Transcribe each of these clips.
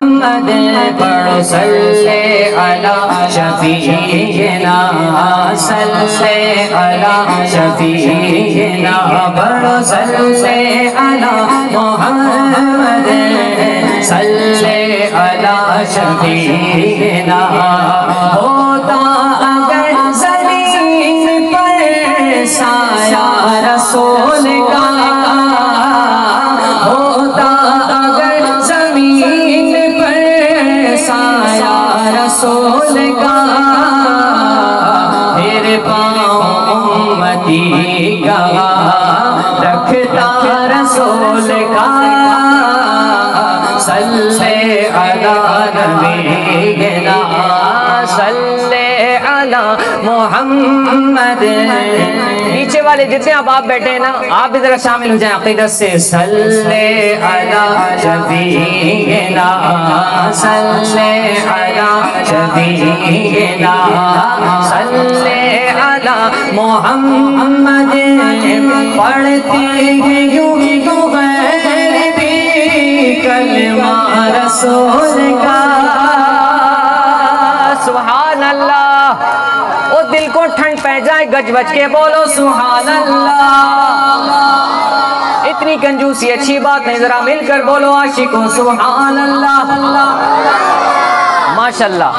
پڑھو صلی علی شفیعنا صلی علی شفیعنا پڑھو صلی علی محمد صلی علی شفیعنا ہوتا اگر زمین پر سایہ رسول کا ہوتا اگر زمین پر سایہ رسول کا پھر پاؤں امتی کا رکھتا رسول کا صلی علی نبینا صلی علی محمد. نیچے والے جتنے اب آپ بیٹھے ہیں نا آپ بھی ذرا شامل ہو جائیں عقیدت سے. صلی علی شفیعنا صلی علی شفیعنا صلی علی محمد. پڑھتے ہیں یوں غیر بھی کلمہ رسول کا. سبحان اللہ. او دل کو ٹھنڈ پہ جائے گج بج کے بولو سبحان اللہ. اتنی کنجوسی اچھی بات نہیں, ذرا مل کر بولو عاشقوں سبحان اللہ. ماشاءاللہ.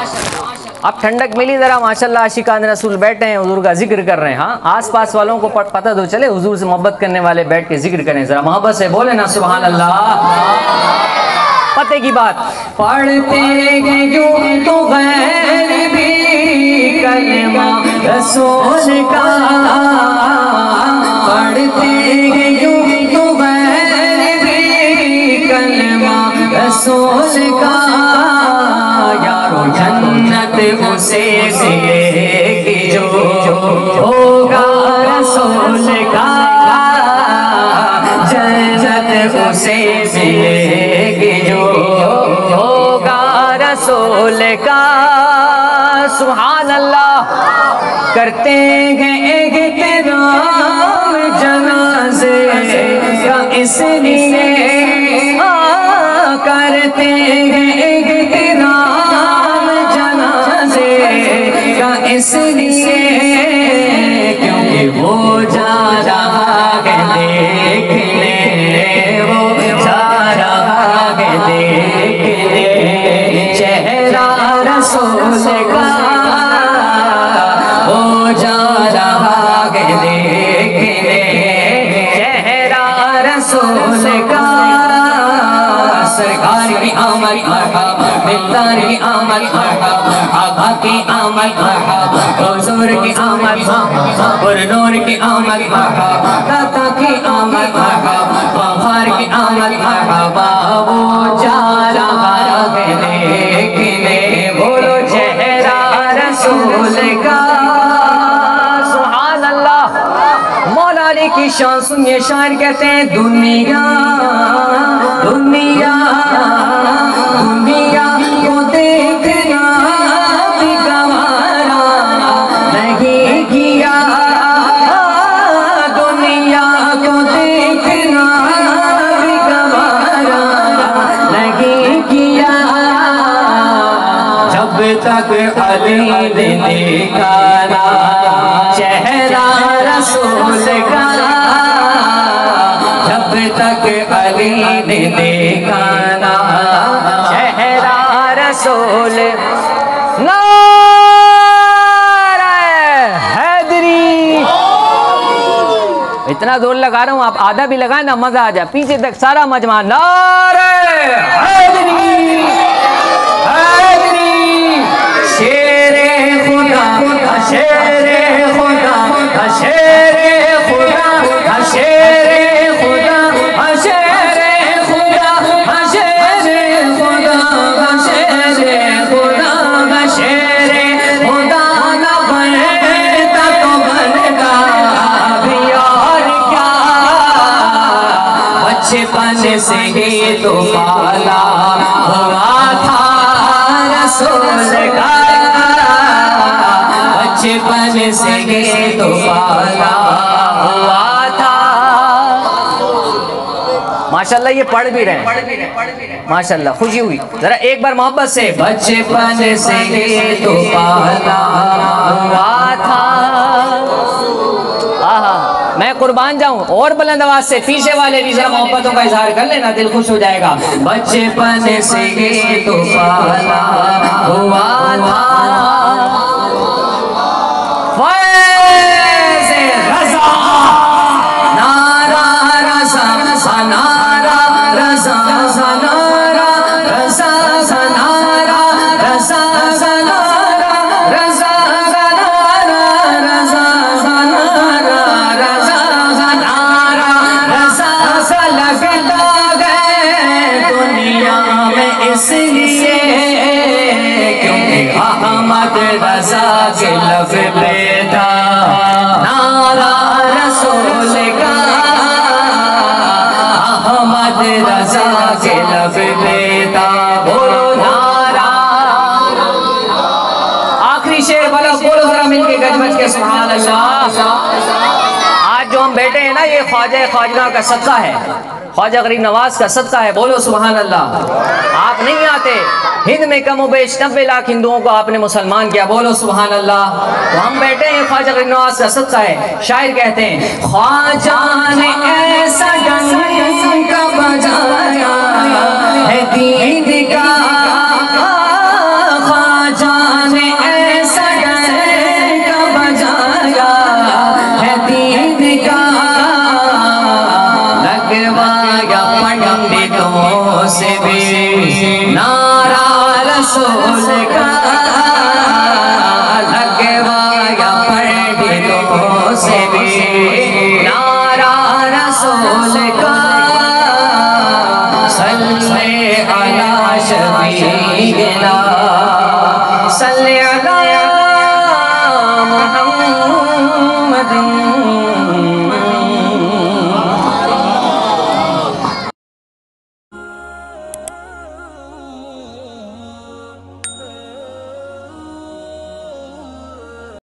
اب ٹھنڈک ملی ذرا ماشاءاللہ. عاشقان رسول بیٹھے ہیں حضور کا ذکر کر رہے ہیں. ہاں آس پاس والوں کو پتہ تو چلے حضور سے محبت کرنے والے بیٹھ کے ذکر کریں. ذرا محبت سے بولے نا سبحان اللہ. پتے کی بات. پڑھتے ہیں یوں تو غیر بھی کلمہ رسول کا. پڑھتے ہیں یوں تو غیر بھی کلمہ رسول کا. یارو جنت اسے ملے گی جو ہوگا رسول کا. جنت اسے ملے گی جو ہوگا رسول کا. سبحان اللہ. کرتے ہیں احترام جنازے کا اس لیے کرتے ہیں احترام جنازے کا اس لیے کیونکہ وہ جا رہا ہے دیکھنے وہ جا رہا ہے دیکھنے چہرہ رسول کا. وہ جا رہا ہے دیکھنے چہرہ رسول کا. سرکار کی آمد مرحبا, ملدار کی آمد مرحبا, آقا کی آمد مرحبا, حضور کی آمد مرحبا, پرنور کی آمد مرحبا, داتا کی آمد مرحبا, بہار کی آمد مرحبا. وہ جا رہا ہے دیکھنے بولو چہرہ رسول کا. سبحان اللہ. مولا علی کی شان سنیے. شاعر کہتے ہیں دنیا دنیا دنیا کو دیکھنا بھی گوارا نہیں کیا. دنیا کو دیکھنا بھی گوارا نہیں کیا. جب تک علی نے دیکھا نا چہرہ رسول کا. جب تک علی نے دیکھا نا چہرہ رسول. نعرہ حیدری. اتنا زور لگا رہا ہوں آپ آدھا بھی لگائیں نا مزہ آ جائے. پیچھے تک سارا مجمع نعرہ حیدری حیدری. شیر خدا شیر خدا شیر خدا شیر خدا شیر خدا شیر خدا شیر خدا شیر خدا نہ بنتا تو بنتا بھی اور کیا. بچپن سے ہی تو پالا ہوا تھا رسول کا. بچپن سے ہی تو پالا ہوا تھا. ماشاءاللہ یہ پڑھ بھی رہے ہیں ماشاءاللہ، خوشی ہوئی. ذرا ایک بار محبت سے بچپن سے یہ تو پالا ہوا تھا. میں قربان جاؤں اور بلند آواز سے پیچھے والے بھی ذرا محبتوں کا اظہار کر لینا، دل خوش ہو جائے گا. بچپن سے یہ تو پالا ہوا تھا رضا کے لب پہ تھا نعرہ رسول کا، احمد رضا کے لب پہ تھا بولو نعرہ. آخری شعر بولو ذرا مل کے گج بج کے سبحان اللہ. آج جو ہم بیٹھے ہیں نا یہ خواجہ خواجہ کا صدقہ ہے، خواجہ غریب نواز کا صدقہ ہے. بولو سبحان اللہ. آپ نہیں آتے، ہند میں کم و بیش 90 لاکھ ہندوؤں کو آپ نے مسلمان کیا. بولو سبحان اللہ. تو ہم بیٹھے ہیں خواجہ غریب نواز کا صدقہ ہے. شاعر کہتے ہیں خواجہ نے ایسا ڈنکا بجایا ہے دین کا، خواجہ نے ایسا ڈنکا بجایا ہے دین کا، لگوایا پنڈتوں سے بھی نعرہ رسول کا، لگوایا پنڈتوں سے بھی نعرہ رسول کا. صلی علی شفیعنا صلی علی محمد